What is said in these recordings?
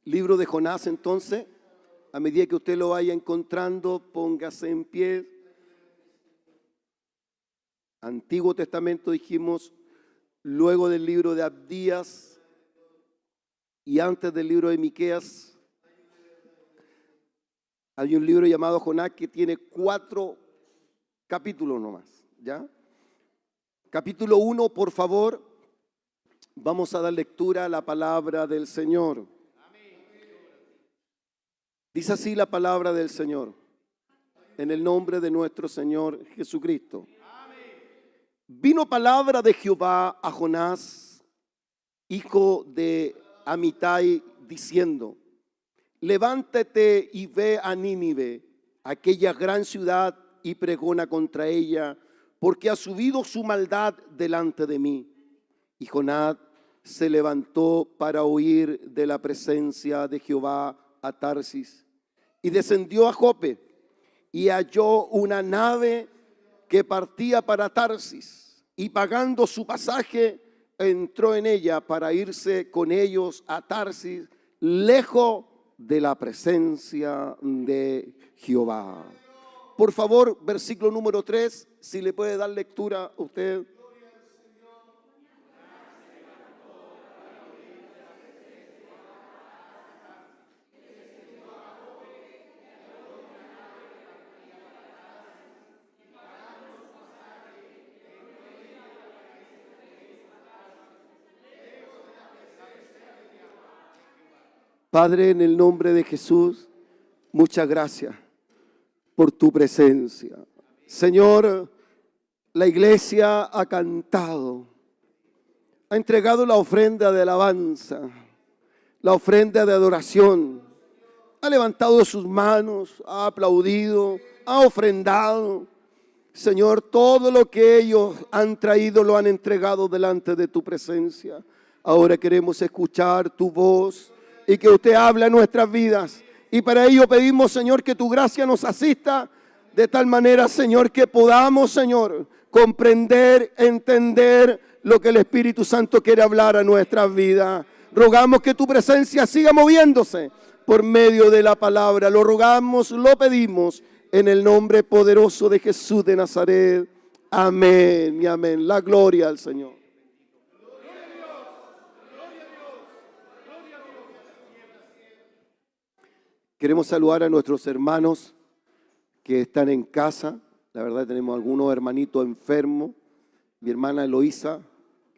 Libro de Jonás, entonces, a medida que usted lo vaya encontrando, póngase en pie. Antiguo Testamento dijimos, luego del libro de Abdías y antes del libro de Miqueas, hay un libro llamado Jonás que tiene 4 capítulos nomás, ¿ya? Capítulo 1, por favor, vamos a dar lectura a la palabra del Señor. Dice así la palabra del Señor, en el nombre de nuestro Señor Jesucristo. Vino palabra de Jehová a Jonás, hijo de Amitai, diciendo: levántate y ve a Nínive, aquella gran ciudad, y pregona contra ella, porque ha subido su maldad delante de mí. Y Jonás se levantó para huir de la presencia de Jehová a Tarsis, y descendió a Jope, y halló una nave que partía para Tarsis, y pagando su pasaje, entró en ella para irse con ellos a Tarsis, lejos de la presencia de Jehová. Por favor, versículo número 3, si le puede dar lectura a usted. Padre, en el nombre de Jesús, muchas gracias por tu presencia. Señor, la iglesia ha cantado, ha entregado la ofrenda de alabanza, la ofrenda de adoración, ha levantado sus manos, ha aplaudido, ha ofrendado. Señor, todo lo que ellos han traído lo han entregado delante de tu presencia. Ahora queremos escuchar tu voz y que usted hable en nuestras vidas. Y para ello pedimos, Señor, que tu gracia nos asista de tal manera, Señor, que podamos, Señor, comprender, entender lo que el Espíritu Santo quiere hablar a nuestras vidas. Rogamos que tu presencia siga moviéndose por medio de la palabra. Lo rogamos, lo pedimos en el nombre poderoso de Jesús de Nazaret. Amén y amén. La gloria al Señor. Queremos saludar a nuestros hermanos que están en casa. La verdad tenemos algunos hermanitos enfermos. Mi hermana Eloísa,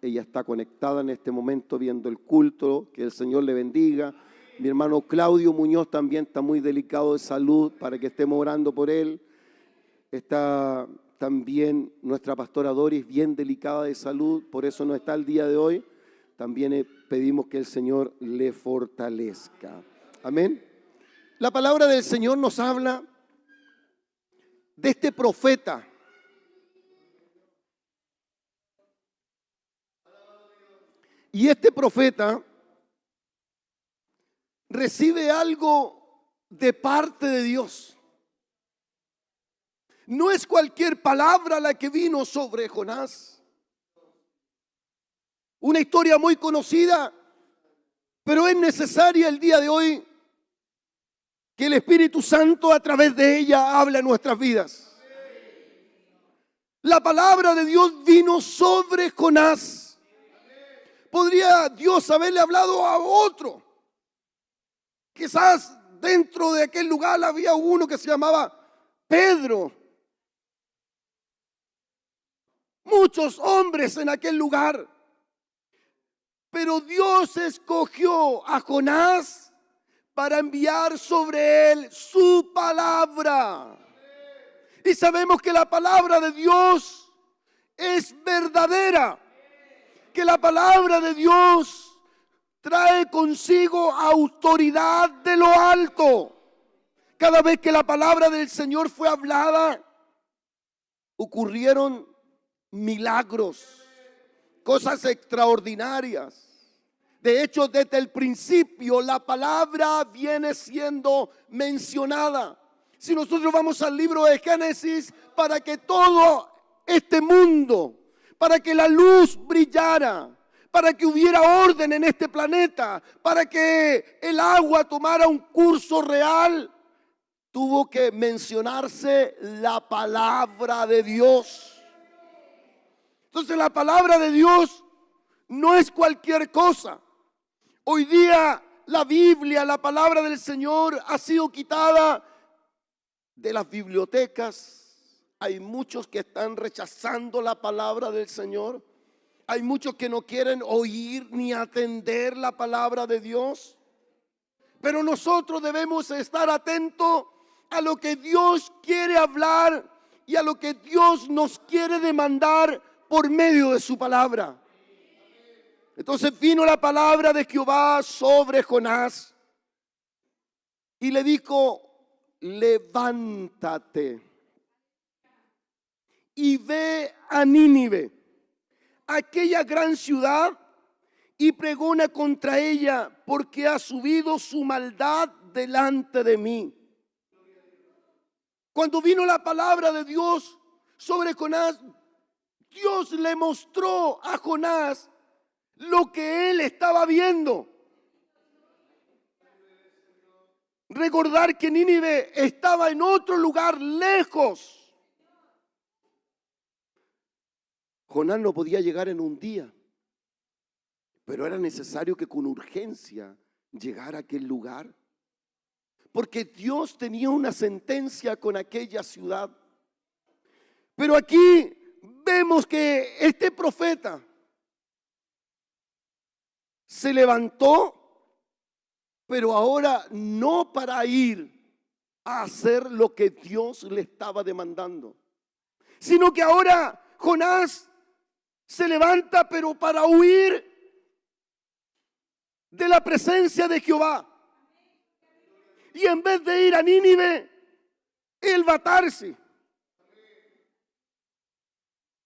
ella está conectada en este momento viendo el culto. Que el Señor le bendiga. Mi hermano Claudio Muñoz también está muy delicado de salud, para que estemos orando por él. Está también nuestra pastora Doris bien delicada de salud, por eso no está el día de hoy. También pedimos que el Señor le fortalezca. Amén. La palabra del Señor nos habla de este profeta. Y este profeta recibe algo de parte de Dios. No es cualquier palabra la que vino sobre Jonás. Una historia muy conocida, pero es necesaria el día de hoy que el Espíritu Santo a través de ella hable a nuestras vidas. La palabra de Dios vino sobre Jonás. ¿Podría Dios haberle hablado a otro? Quizás dentro de aquel lugar había uno que se llamaba Pedro. Muchos hombres en aquel lugar. Pero Dios escogió a Jonás para enviar sobre él su palabra. Y sabemos que la palabra de Dios es verdadera. Que la palabra de Dios trae consigo autoridad de lo alto. Cada vez que la palabra del Señor fue hablada, ocurrieron milagros, cosas extraordinarias. De hecho, desde el principio la palabra viene siendo mencionada. Si nosotros vamos al libro de Génesis, para que todo este mundo, para que la luz brillara, para que hubiera orden en este planeta, para que el agua tomara un curso real, tuvo que mencionarse la palabra de Dios. Entonces la palabra de Dios no es cualquier cosa. Hoy día la Biblia, la palabra del Señor, ha sido quitada de las bibliotecas. Hay muchos que están rechazando la palabra del Señor. Hay muchos que no quieren oír ni atender la palabra de Dios. Pero nosotros debemos estar atentos a lo que Dios quiere hablar y a lo que Dios nos quiere demandar por medio de su palabra. Entonces vino la palabra de Jehová sobre Jonás y le dijo: levántate y ve a Nínive, aquella gran ciudad, y pregona contra ella, porque ha subido su maldad delante de mí. Cuando vino la palabra de Dios sobre Jonás, Dios le mostró a Jonás lo que él estaba viendo. Recordar que Nínive estaba en otro lugar lejos. Jonás no podía llegar en un día, pero era necesario que con urgencia llegara a aquel lugar, porque Dios tenía una sentencia con aquella ciudad. Pero aquí vemos que este profeta se levantó, pero ahora no para ir a hacer lo que Dios le estaba demandando, sino que ahora Jonás se levanta, pero para huir de la presencia de Jehová. Y en vez de ir a Nínive, él va a Tarsis.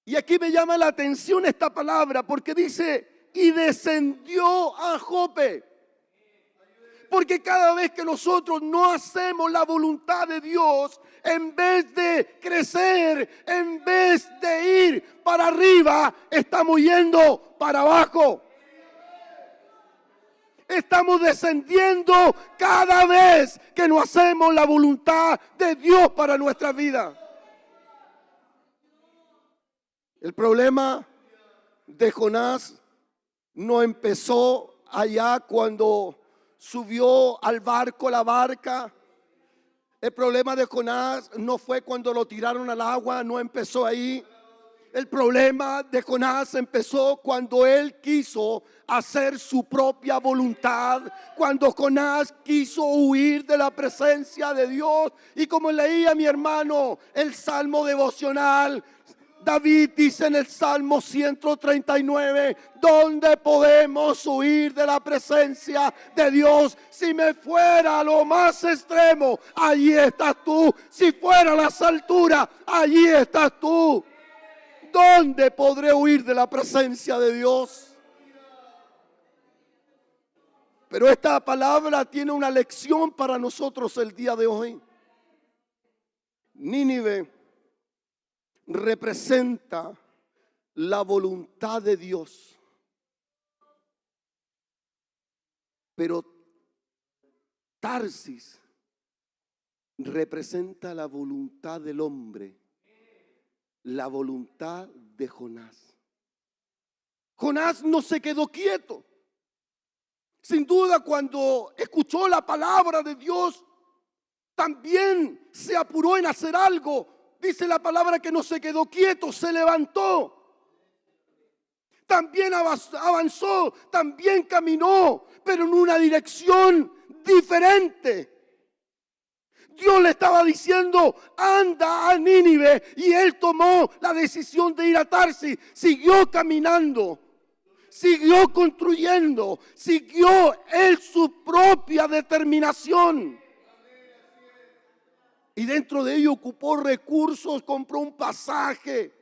Y aquí me llama la atención esta palabra, porque dice: y descendió a Jope. Porque cada vez que nosotros no hacemos la voluntad de Dios, en vez de crecer, en vez de ir para arriba, estamos yendo para abajo. Estamos descendiendo cada vez que no hacemos la voluntad de Dios para nuestra vida. El problema de Jonás no empezó allá cuando subió al barco la barca. El problema de Jonás no fue cuando lo tiraron al agua, no empezó ahí. El problema de Jonás empezó cuando él quiso hacer su propia voluntad, cuando Jonás quiso huir de la presencia de Dios. Y como leía mi hermano el Salmo devocional, David dice en el Salmo 139, ¿dónde podemos huir de la presencia de Dios? Si me fuera a lo más extremo, allí estás tú. Si fuera a las alturas, allí estás tú. ¿Dónde podré huir de la presencia de Dios? Pero esta palabra tiene una lección para nosotros el día de hoy. Nínive representa la voluntad de Dios, pero Tarsis representa la voluntad del hombre, la voluntad de Jonás. Jonás no se quedó quieto. Sin duda, cuando escuchó la palabra de Dios, también se apuró en hacer algo. Dice la palabra que no se quedó quieto, se levantó. También avanzó, también caminó, pero en una dirección diferente. Dios le estaba diciendo: anda a Nínive, y él tomó la decisión de ir a Tarsis. Siguió caminando, siguió construyendo, siguió él su propia determinación. Y dentro de ello ocupó recursos, compró un pasaje.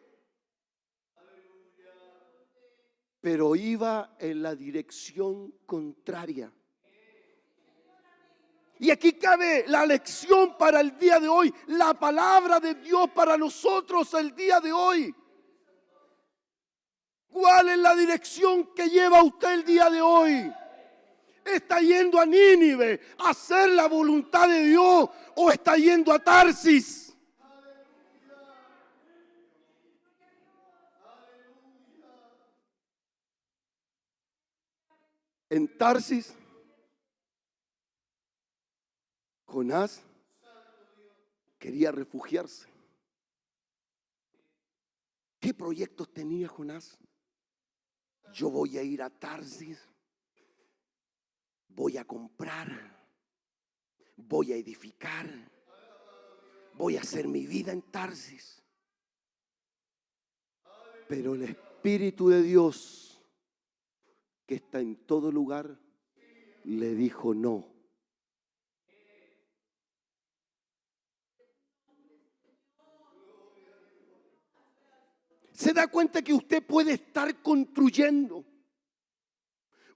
Pero iba en la dirección contraria. Y aquí cabe la lección para el día de hoy, la palabra de Dios para nosotros el día de hoy. ¿Cuál es la dirección que lleva usted el día de hoy? ¿Está yendo a Nínive a hacer la voluntad de Dios o está yendo a Tarsis? En Tarsis, Jonás quería refugiarse. ¿Qué proyectos tenía Jonás? Yo voy a ir a Tarsis, voy a comprar, voy a edificar, voy a hacer mi vida en Tarsis. Pero el Espíritu de Dios, que está en todo lugar, le dijo no. Se da cuenta que usted puede estar construyendo.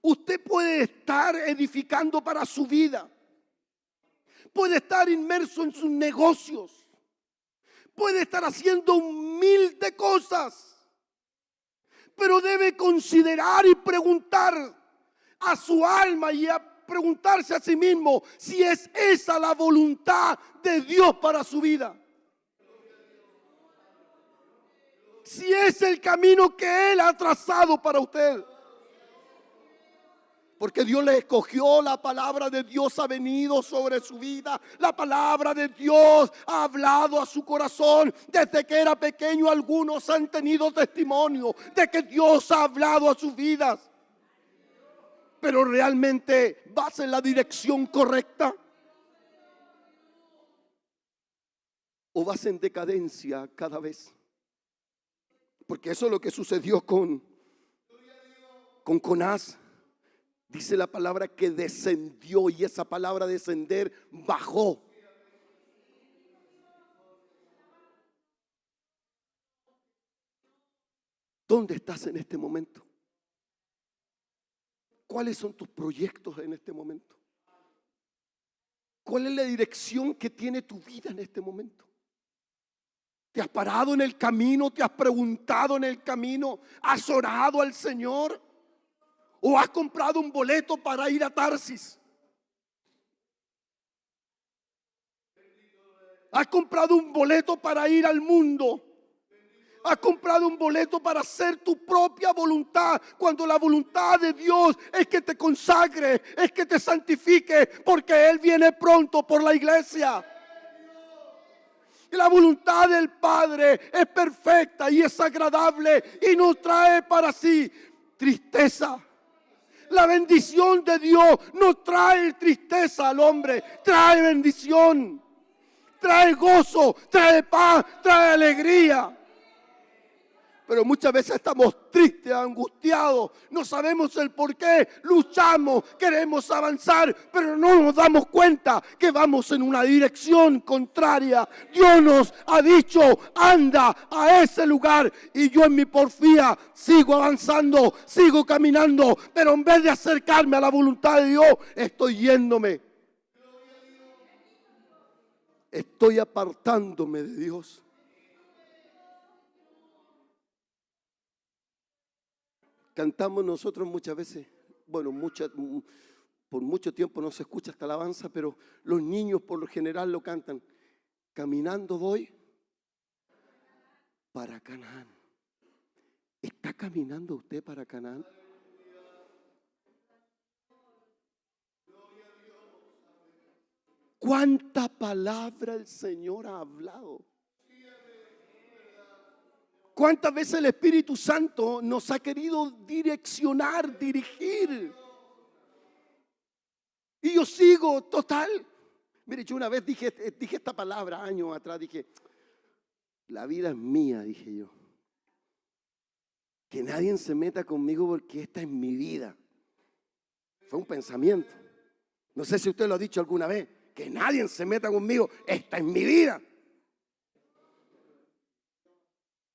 Usted puede estar edificando para su vida. Puede estar inmerso en sus negocios. Puede estar haciendo 1000 de cosas. Pero debe considerar y preguntar a su alma y a preguntarse a sí mismo si es esa la voluntad de Dios para su vida. Si es el camino que Él ha trazado para usted. Porque Dios le escogió, la palabra de Dios ha venido sobre su vida. La palabra de Dios ha hablado a su corazón. Desde que era pequeño algunos han tenido testimonio de que Dios ha hablado a sus vidas. Pero realmente vas en la dirección correcta. ¿O vas en decadencia cada vez? Porque eso es lo que sucedió con Jonás. Dice la palabra que descendió, y esa palabra descender bajó. ¿Dónde estás en este momento? ¿Cuáles son tus proyectos en este momento? ¿Cuál es la dirección que tiene tu vida en este momento? ¿Te has parado en el camino? ¿Te has preguntado en el camino? ¿Has orado al Señor? ¿O has comprado un boleto para ir a Tarsis? ¿Has comprado un boleto para ir al mundo? ¿Has comprado un boleto para hacer tu propia voluntad? Cuando la voluntad de Dios es que te consagre, es que te santifique, porque Él viene pronto por la iglesia. Y la voluntad del Padre es perfecta y es agradable y no trae para sí tristeza. La bendición de Dios no trae tristeza al hombre, trae bendición, trae gozo, trae paz, trae alegría. Pero muchas veces estamos tristes, angustiados, no sabemos el por qué, luchamos, queremos avanzar, pero no nos damos cuenta que vamos en una dirección contraria. Dios nos ha dicho, anda a ese lugar, y yo en mi porfía sigo avanzando, sigo caminando, pero en vez de acercarme a la voluntad de Dios, estoy yéndome. Estoy apartándome de Dios. Cantamos nosotros muchas veces, bueno, por mucho tiempo no se escucha esta alabanza, pero los niños por lo general lo cantan. Caminando voy para Canaán. ¿Está caminando usted para Canaán? ¿Cuánta palabra el Señor ha hablado? ¿Cuántas veces el Espíritu Santo nos ha querido direccionar, dirigir? Y yo sigo total. Mire, yo una vez dije esta palabra años atrás, dije, la vida es mía, dije yo. Que nadie se meta conmigo porque esta es mi vida. Fue un pensamiento. No sé si usted lo ha dicho alguna vez, que nadie se meta conmigo, esta es mi vida.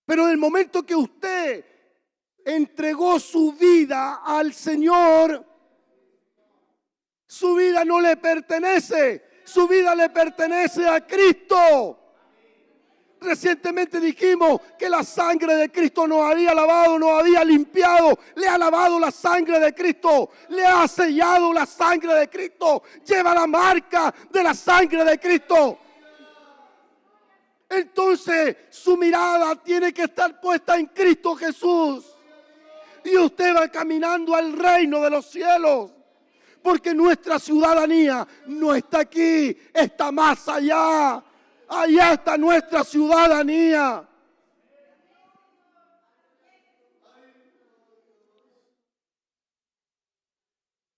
Pero en el momento que usted entregó su vida al Señor, su vida no le pertenece, su vida le pertenece a Cristo. Recientemente dijimos que la sangre de Cristo nos había lavado, nos había limpiado. Le ha lavado la sangre de Cristo. Le ha sellado la sangre de Cristo. Lleva la marca de la sangre de Cristo. Entonces su mirada tiene que estar puesta en Cristo Jesús. Y usted va caminando al reino de los cielos. Porque nuestra ciudadanía no está aquí, está más allá. Allá está nuestra ciudadanía.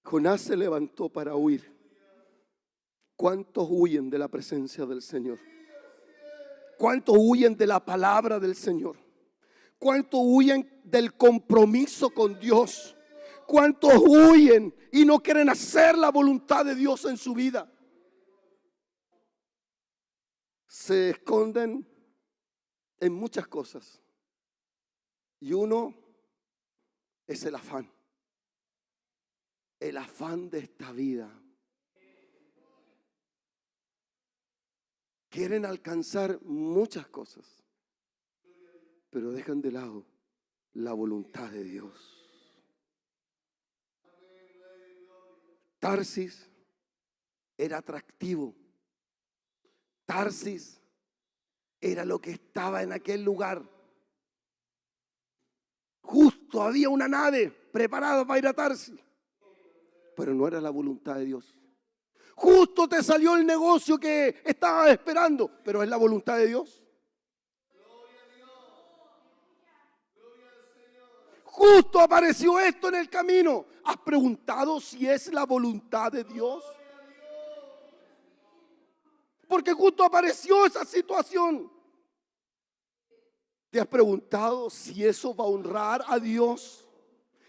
Jonás se levantó para huir. ¿Cuántos huyen de la presencia del Señor? ¿Cuántos huyen de la palabra del Señor? ¿Cuántos huyen del compromiso con Dios? ¿Cuántos huyen y no quieren hacer la voluntad de Dios en su vida? Se esconden en muchas cosas. Y uno es el afán. El afán de esta vida. Quieren alcanzar muchas cosas, pero dejan de lado la voluntad de Dios. Tarsis era atractivo. Tarsis era lo que estaba en aquel lugar. Justo había una nave preparada para ir a Tarsis, pero no era la voluntad de Dios. Justo te salió el negocio que estabas esperando, pero es la voluntad de Dios. Justo apareció esto en el camino. ¿Has preguntado si es la voluntad de Dios? Porque justo apareció esa situación. ¿Te has preguntado si eso va a honrar a Dios?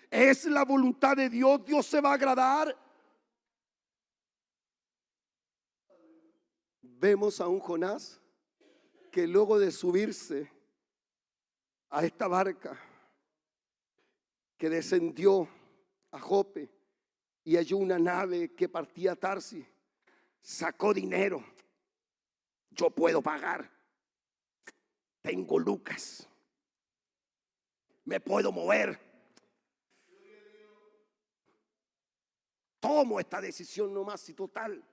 ¿Es la voluntad de Dios? ¿Dios se va a agradar? Vemos a un Jonás que luego de subirse a esta barca que descendió a Jope y halló una nave que partía a Tarsis, sacó dinero. Yo puedo pagar. Tengo lucas. Me puedo mover. Tomo esta decisión nomás y total.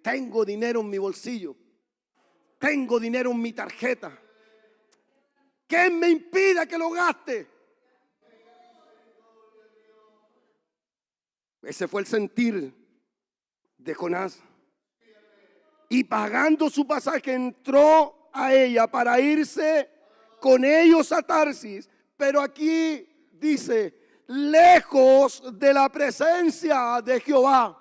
Tengo dinero en mi bolsillo. Tengo dinero en mi tarjeta. ¿Quién me impida que lo gaste? Ese fue el sentir de Jonás. Y pagando su pasaje entró a ella para irse con ellos a Tarsis. Pero aquí dice, lejos de la presencia de Jehová.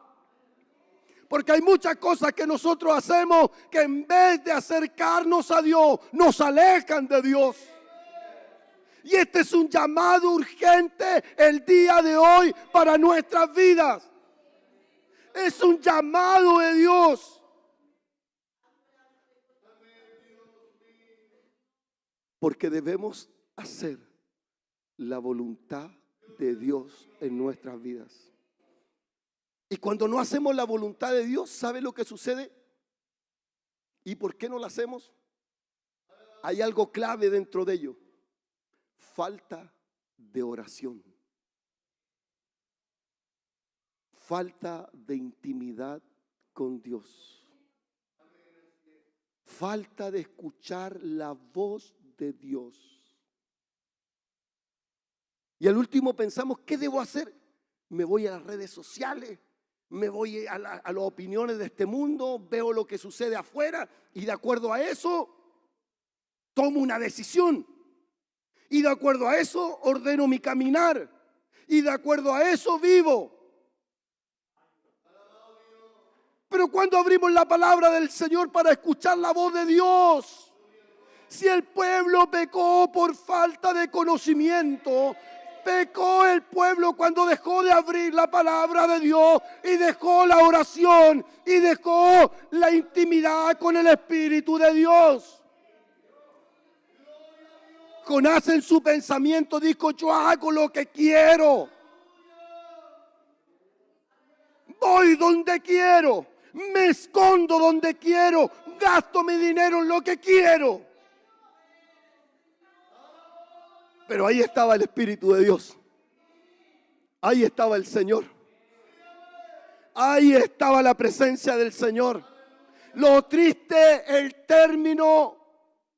Porque hay muchas cosas que nosotros hacemos que en vez de acercarnos a Dios, nos alejan de Dios. Y este es un llamado urgente el día de hoy para nuestras vidas. Es un llamado de Dios. Porque debemos hacer la voluntad de Dios en nuestras vidas. Y cuando no hacemos la voluntad de Dios, ¿sabe lo que sucede? ¿Y por qué no la hacemos? Hay algo clave dentro de ello. Falta de oración. Falta de intimidad con Dios. Falta de escuchar la voz de Dios. Y al último pensamos, ¿qué debo hacer? Me voy a las redes sociales, me voy a las opiniones de este mundo, veo lo que sucede afuera y de acuerdo a eso tomo una decisión. Y de acuerdo a eso ordeno mi caminar. Y de acuerdo a eso vivo. Pero cuando abrimos la palabra del Señor para escuchar la voz de Dios, si el pueblo pecó por falta de conocimiento, pecó el pueblo cuando dejó de abrir la palabra de Dios y dejó la oración y dejó la intimidad con el Espíritu de Dios. Jonás en su pensamiento dijo, yo hago lo que quiero. Voy donde quiero. me escondo donde quiero, gasto mi dinero en lo que quiero. Pero ahí estaba el Espíritu de Dios. Ahí estaba el Señor. Ahí estaba la presencia del Señor. Lo triste, el término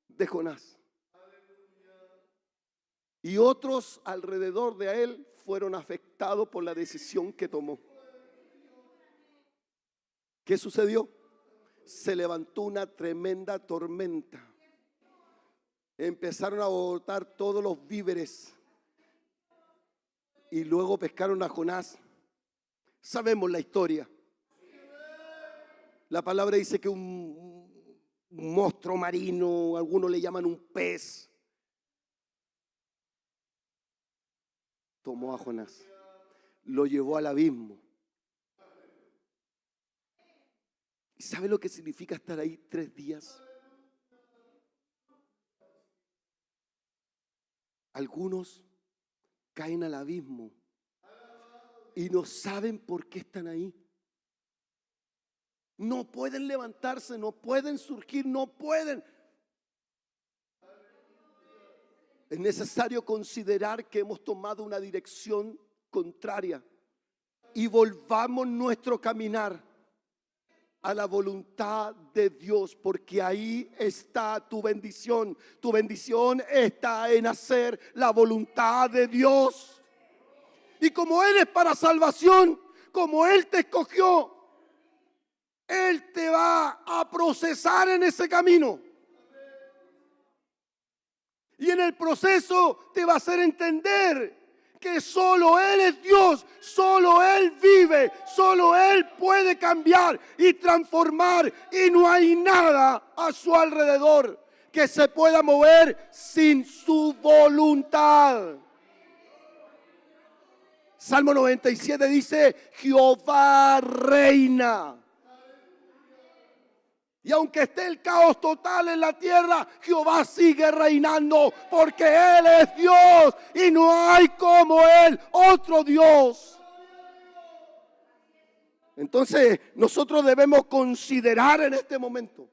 de Jonás. Y otros alrededor de él fueron afectados por la decisión que tomó. ¿Qué sucedió? Se levantó una tremenda tormenta. Empezaron a botar todos los víveres. Y luego pescaron a Jonás. Sabemos la historia. La palabra dice que un monstruo marino, algunos le llaman un pez, tomó a Jonás, lo llevó al abismo. ¿Y sabe lo que significa estar ahí 3 días? Algunos caen al abismo y no saben por qué están ahí. No pueden levantarse, no pueden surgir, no pueden. Es necesario considerar que hemos tomado una dirección contraria y volvamos nuestro caminar a la voluntad de Dios, porque ahí está tu bendición. Tu bendición está en hacer la voluntad de Dios. Y como eres para salvación, como Él te escogió, Él te va a procesar en ese camino. Y en el proceso te va a hacer entender que solo Él es Dios, solo Él vive, solo Él puede cambiar y transformar. Y no hay nada a su alrededor que se pueda mover sin su voluntad. Salmo 97 dice: Jehová reina. Y aunque esté el caos total en la tierra, Jehová sigue reinando, porque Él es Dios y no hay como Él otro Dios. Entonces nosotros debemos considerar en este momento.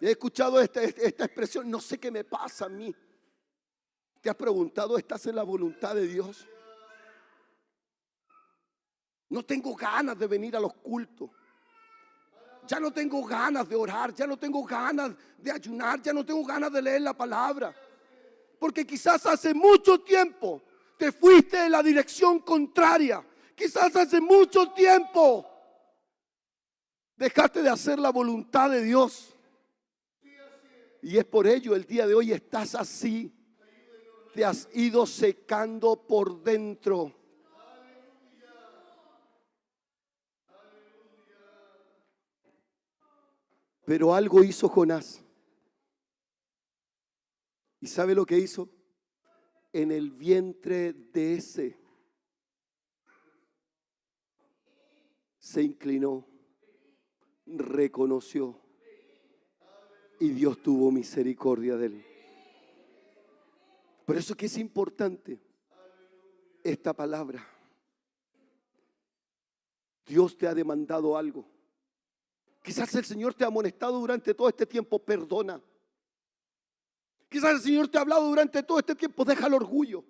He escuchado esta expresión: no sé qué me pasa a mí. ¿Te has preguntado, estás en la voluntad de Dios? No tengo ganas de venir a los cultos. Ya no tengo ganas de orar, ya no tengo ganas de ayunar, ya no tengo ganas de leer la palabra. Porque quizás hace mucho tiempo te fuiste en la dirección contraria. Quizás hace mucho tiempo dejaste de hacer la voluntad de Dios. Y es por ello el día de hoy estás así. Te has ido secando por dentro. Pero algo hizo Jonás. ¿Y sabe lo que hizo? En el vientre de ese se inclinó, reconoció y Dios tuvo misericordia de él. Por eso que es importante esta palabra. Dios te ha demandado algo. Quizás el Señor te ha amonestado durante todo este tiempo, perdona. Quizás el Señor te ha hablado durante todo este tiempo, deja el orgullo.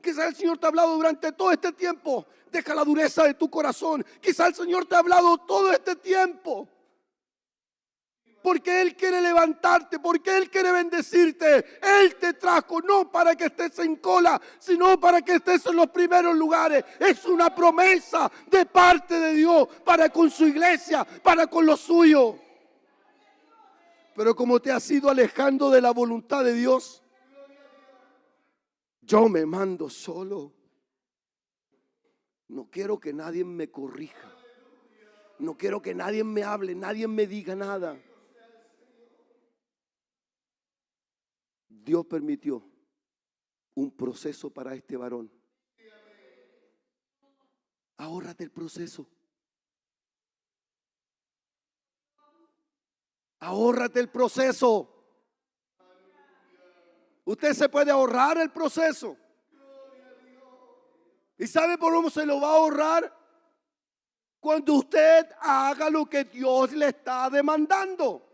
Quizás el Señor te ha hablado durante todo este tiempo, deja la dureza de tu corazón. Quizás el Señor te ha hablado todo este tiempo, porque Él quiere levantarte, porque Él quiere bendecirte. Él te trajo no para que estés en cola, sino para que estés en los primeros lugares. Es una promesa de parte de Dios para con su iglesia, para con los suyos. Pero como te has ido alejando de la voluntad de Dios, yo me mando solo. No quiero que nadie me corrija. No quiero que nadie me hable, nadie me diga nada. Dios permitió un proceso para este varón. Ahórrate el proceso. Ahórrate el proceso. Usted se puede ahorrar el proceso. ¿Y sabe por cómo se lo va a ahorrar? Cuando usted haga lo que Dios le está demandando.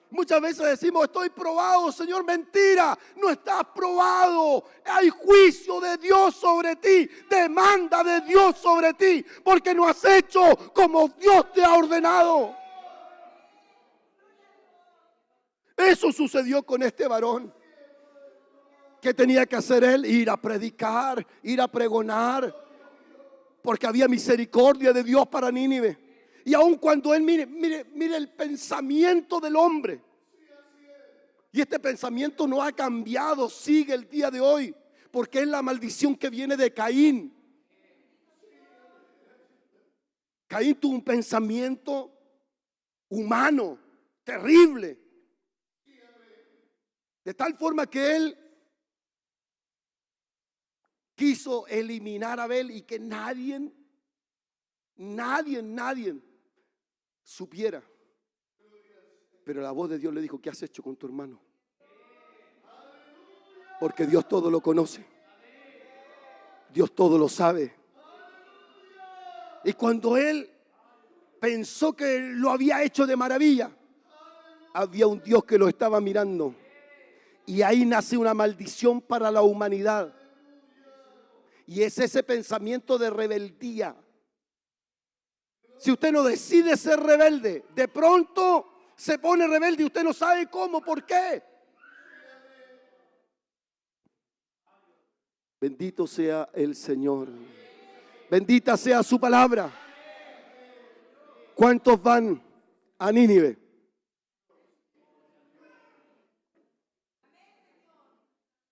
Muchas veces decimos, estoy probado, Señor. Mentira, no estás probado. Hay juicio de Dios sobre ti, demanda de Dios sobre ti, porque no has hecho como Dios te ha ordenado. Eso sucedió con este varón. ¿Qué tenía que hacer él? Ir a predicar, ir a pregonar, porque había misericordia de Dios para Nínive. Y aun cuando él mire el pensamiento del hombre. Y este pensamiento no ha cambiado, sigue el día de hoy, porque es la maldición que viene de Caín. Caín tuvo un pensamiento humano, terrible. De tal forma que él quiso eliminar a Abel y que nadie supiera. Pero la voz de Dios le dijo, ¿qué has hecho con tu hermano? Porque Dios todo lo conoce. Dios todo lo sabe. Y cuando él pensó que lo había hecho de maravilla, había un Dios que lo estaba mirando. Y ahí nace una maldición para la humanidad. Y es ese pensamiento de rebeldía. Si usted no decide ser rebelde, de pronto se pone rebelde y usted no sabe cómo, por qué. Bendito sea el Señor. Bendita sea su palabra. ¿Cuántos van a Nínive?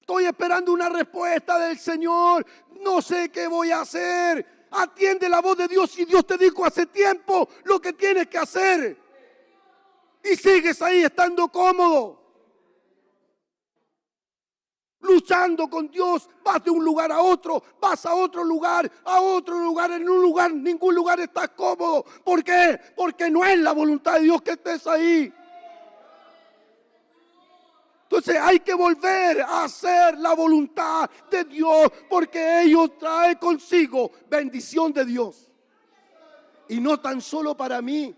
Estoy esperando una respuesta del Señor. No sé qué voy a hacer. Atiende la voz de Dios y Dios te dijo hace tiempo lo que tienes que hacer. Y sigues ahí estando cómodo. Luchando con Dios, vas de un lugar a otro, vas a otro lugar, en un lugar, ningún lugar estás cómodo. ¿Por qué? Porque no es la voluntad de Dios que estés ahí. Entonces hay que volver a hacer la voluntad de Dios, porque ello trae consigo bendición de Dios. Y no tan solo para mí,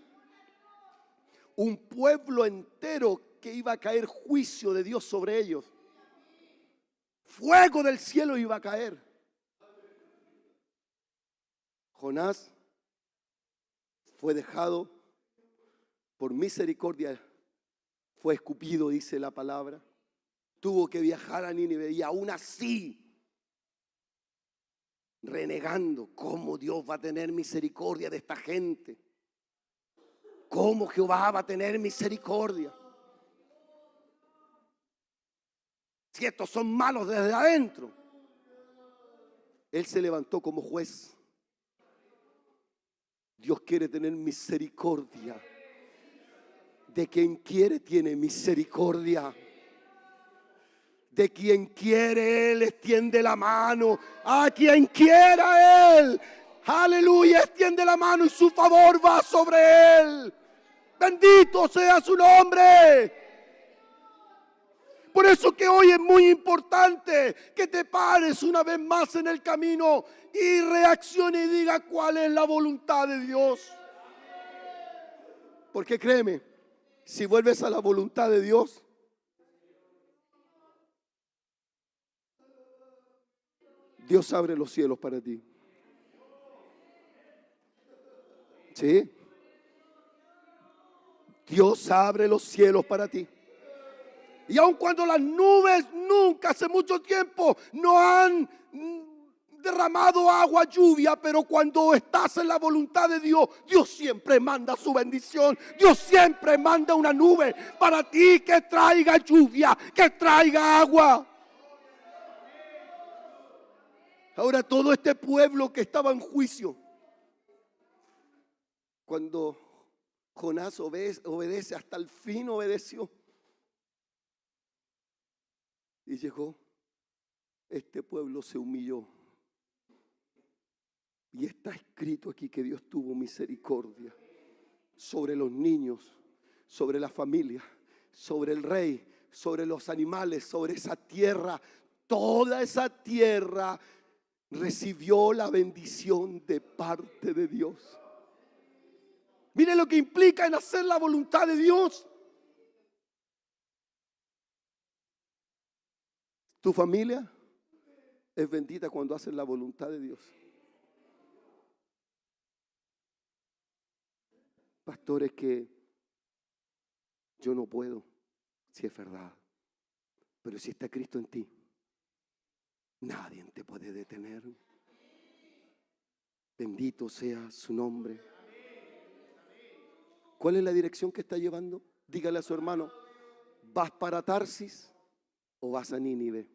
un pueblo entero que iba a caer juicio de Dios sobre ellos. Fuego del cielo iba a caer. Jonás fue dejado por misericordia, fue escupido, dice la palabra. Tuvo que viajar a Nínive y aún así, renegando, ¿cómo Dios va a tener misericordia de esta gente? ¿Cómo Jehová va a tener misericordia? Si estos son malos desde adentro. Él se levantó como juez. Dios quiere tener misericordia. De quien quiere tiene misericordia. De quien quiere Él extiende la mano. A quien quiera Él, aleluya, extiende la mano y su favor va sobre Él. Bendito sea su nombre. Por eso que hoy es muy importante que te pares una vez más en el camino y reaccione y diga cuál es la voluntad de Dios. Porque créeme, si vuelves a la voluntad de Dios, Dios abre los cielos para ti. ¿Sí? Dios abre los cielos para ti. Y aun cuando las nubes nunca hace mucho tiempo no han derramado agua, lluvia, pero cuando estás en la voluntad de Dios, Dios siempre manda su bendición. Dios siempre manda una nube para ti que traiga lluvia, que traiga agua. Ahora todo este pueblo que estaba en juicio, cuando Jonás obedece, hasta el fin obedeció. Y llegó, este pueblo se humilló. Y está escrito aquí que Dios tuvo misericordia sobre los niños, sobre la familia, sobre el rey, sobre los animales, sobre esa tierra. Toda esa tierra recibió la bendición de parte de Dios. Mire lo que implica en hacer la voluntad de Dios. Tu familia es bendita cuando haces la voluntad de Dios. Pastor, es que yo no puedo, si es verdad. Pero si está Cristo en ti, nadie te puede detener. Bendito sea su nombre. ¿Cuál es la dirección que está llevando? Dígale a su hermano, ¿vas para Tarsis o vas a Nínive?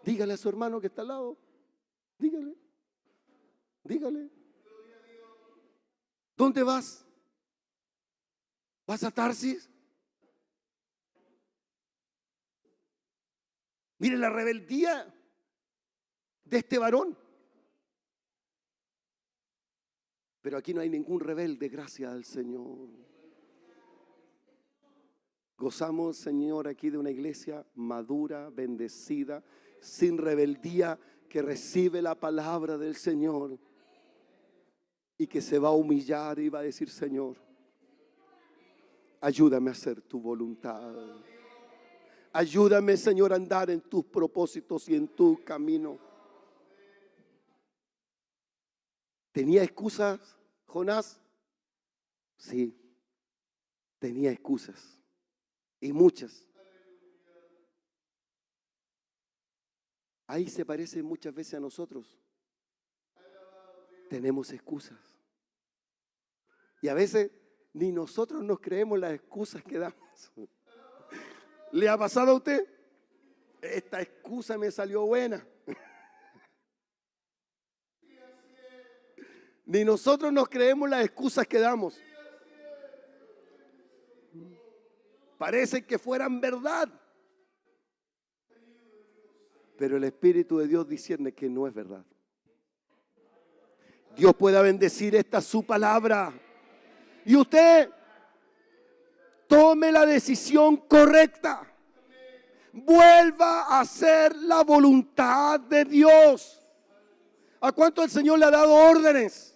Dígale a su hermano que está al lado. Dígale. ¿Dónde vas? ¿Vas a Tarsis? Mire la rebeldía de este varón. Pero aquí no hay ningún rebelde, gracias al Señor. Gozamos, Señor, aquí de una iglesia madura, bendecida, sin rebeldía, que recibe la palabra del Señor y que se va a humillar y va a decir, Señor, ayúdame a hacer tu voluntad. Ayúdame, Señor, a andar en tus propósitos y en tu camino. ¿Tenía excusas, Jonás? Sí, tenía excusas y muchas. Ahí se parece muchas veces a nosotros. Tenemos excusas. Y a veces ni nosotros nos creemos las excusas que damos. ¿Le ha pasado a usted? Esta excusa me salió buena. Ni nosotros nos creemos las excusas que damos. Parece que fueran verdad. Pero el Espíritu de Dios discierne que no es verdad. Dios pueda bendecir esta su palabra. Y usted tome la decisión correcta. Vuelva a hacer la voluntad de Dios. ¿A cuánto el Señor le ha dado órdenes?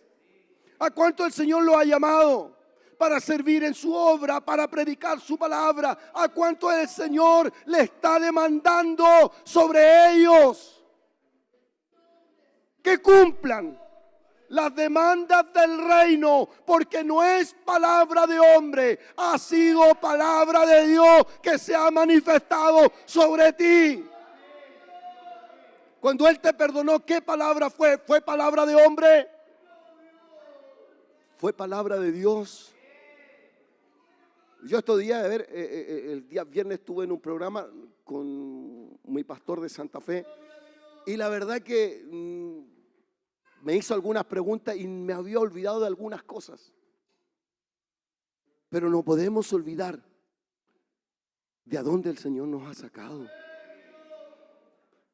¿A cuánto el Señor lo ha llamado para servir en su obra, para predicar su palabra? ¿A cuánto el Señor le está demandando sobre ellos que cumplan las demandas del reino? Porque no es palabra de hombre, ha sido palabra de Dios que se ha manifestado sobre ti. Cuando Él te perdonó, ¿qué palabra fue? ¿Fue palabra de hombre? Fue palabra de Dios. Yo estos días, el día viernes estuve en un programa con mi pastor de Santa Fe y la verdad que me hizo algunas preguntas y me había olvidado de algunas cosas. Pero no podemos olvidar de a dónde el Señor nos ha sacado.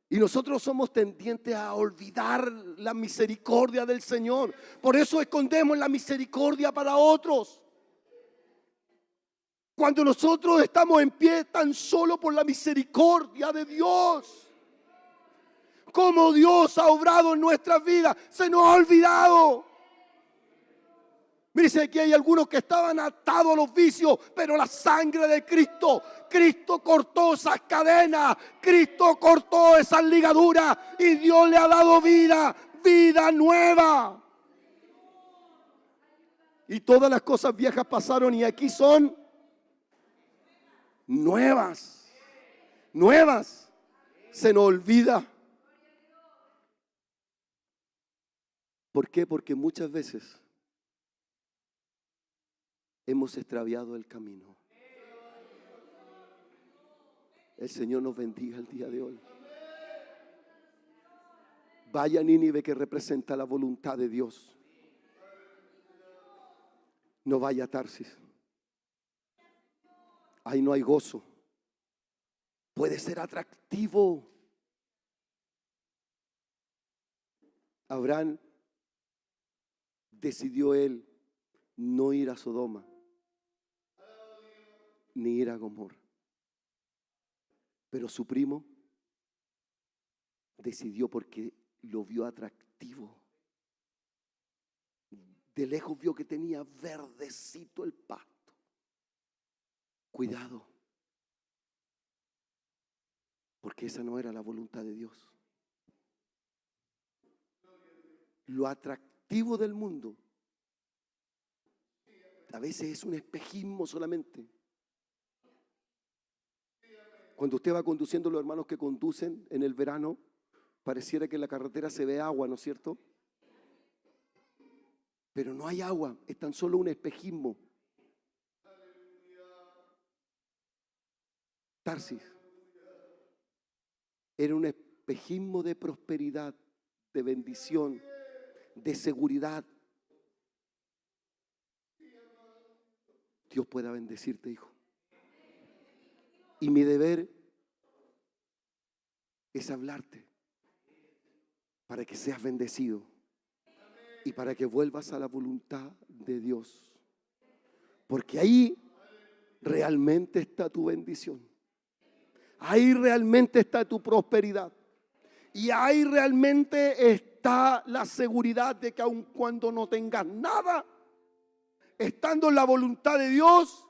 Y nosotros somos tendientes a olvidar la misericordia del Señor. Por eso escondemos la misericordia para otros. Cuando nosotros estamos en pie tan solo por la misericordia de Dios. Como Dios ha obrado en nuestras vidas, se nos ha olvidado. Mire, aquí hay algunos que estaban atados a los vicios, pero la sangre de Cristo cortó esas cadenas, Cristo cortó esas ligaduras y Dios le ha dado vida nueva. Y todas las cosas viejas pasaron y aquí son nuevas. Se nos olvida. ¿Por qué? Porque muchas veces hemos extraviado el camino. El Señor nos bendiga el día de hoy. Vaya a Nínive, que representa la voluntad de Dios. No vaya a Tarsis. Ahí no hay gozo. Puede ser atractivo. Abraham decidió él no ir a Sodoma ni ir a Gomorra. Pero su primo decidió, porque lo vio atractivo. De lejos vio que tenía verdecito el pasto. Cuidado, porque esa no era la voluntad de Dios. Lo atractivo del mundo a veces es un espejismo solamente. Cuando usted va conduciendo, los hermanos que conducen en el verano, pareciera que en la carretera se ve agua, ¿no es cierto? Pero no hay agua, es tan solo un espejismo. Tarsis era un espejismo de prosperidad, de bendición, de seguridad. Dios pueda bendecirte, hijo. Y mi deber es hablarte para que seas bendecido y para que vuelvas a la voluntad de Dios. Porque ahí realmente está tu bendición. Ahí realmente está tu prosperidad. Y ahí realmente está la seguridad de que aun cuando no tengas nada, estando en la voluntad de Dios,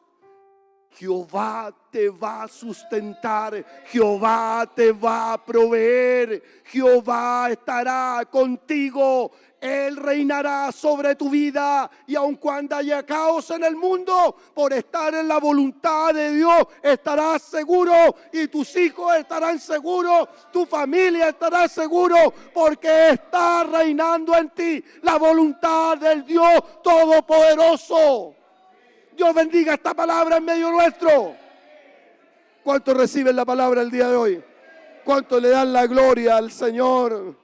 Jehová te va a sustentar, Jehová te va a proveer, Jehová estará contigo, Él reinará sobre tu vida. Y aun cuando haya caos en el mundo, por estar en la voluntad de Dios estarás seguro, y tus hijos estarán seguros, tu familia estará seguro, porque está reinando en ti la voluntad del Dios Todopoderoso. Dios bendiga esta palabra en medio nuestro. ¿Cuántos reciben la palabra el día de hoy? ¿Cuántos le dan la gloria al Señor?